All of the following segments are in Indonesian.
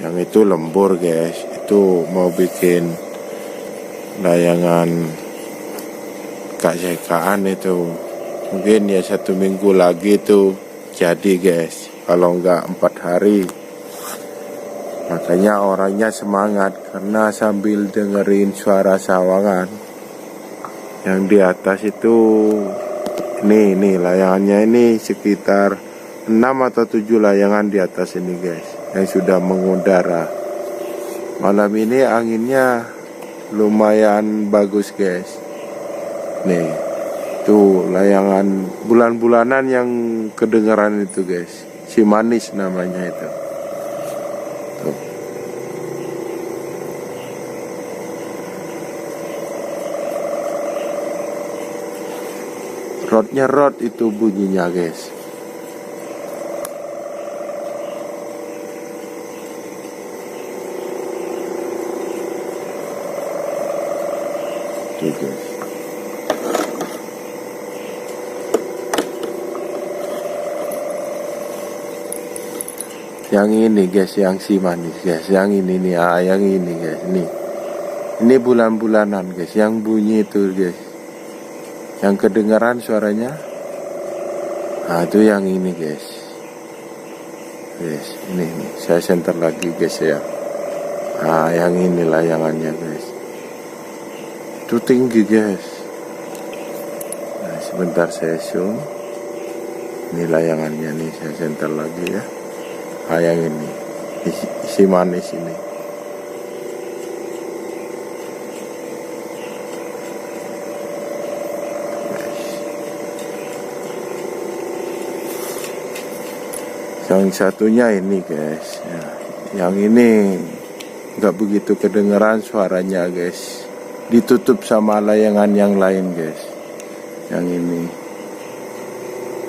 Yang itu lembur guys, itu mau bikin layangan KCK-an itu. Mungkin ya 1 minggu lagi tuh jadi guys, kalau enggak 4 hari. Makanya orangnya semangat karena sambil dengerin suara sawangan yang di atas itu. Nih layangannya ini sekitar 6 atau 7 layangan di atas ini guys, yang sudah mengudara. Malam ini anginnya lumayan bagus guys. Nih, tuh layangan bulan-bulanan yang kedengaran itu guys. Si manis namanya itu. Tuh. Rodnya rod itu bunyinya guys. Tuh guys. Yang ini guys, yang si manis guys, yang ini nih, yang ini guys, ini bulan-bulanan guys, yang bunyi itu guys, yang kedengaran suaranya. Nah itu yang ini guys, ini saya senter lagi guys ya. Nah yang ini layangannya guys, itu tinggi guys. Nah sebentar saya zoom, ini layangannya nih, saya senter lagi ya. Yang ini si manis ini. Yang satunya ini guys ya. Yang ini nggak begitu kedengeran suaranya guys, ditutup sama layangan yang lain guys. Yang ini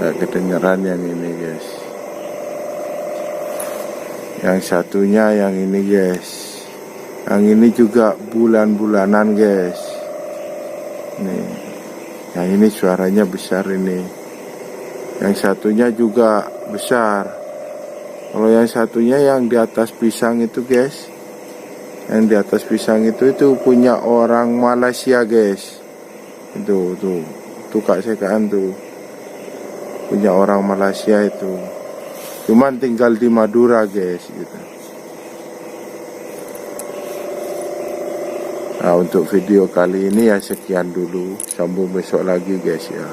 nggak kedengeran, yang ini guys. Yang satunya yang ini guys, yang ini juga bulan-bulanan guys. Nih, yang ini suaranya besar ini. Yang satunya juga besar. Kalau yang satunya yang di atas pisang itu guys, yang di atas pisang itu punya orang Malaysia guys. Itu Kak Sekaan tuh punya orang Malaysia itu. Cuman tinggal di Madura guys gitu. Nah untuk video kali ini ya sekian dulu, sambung besok lagi guys ya.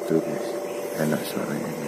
Itu guys, enak suaranya.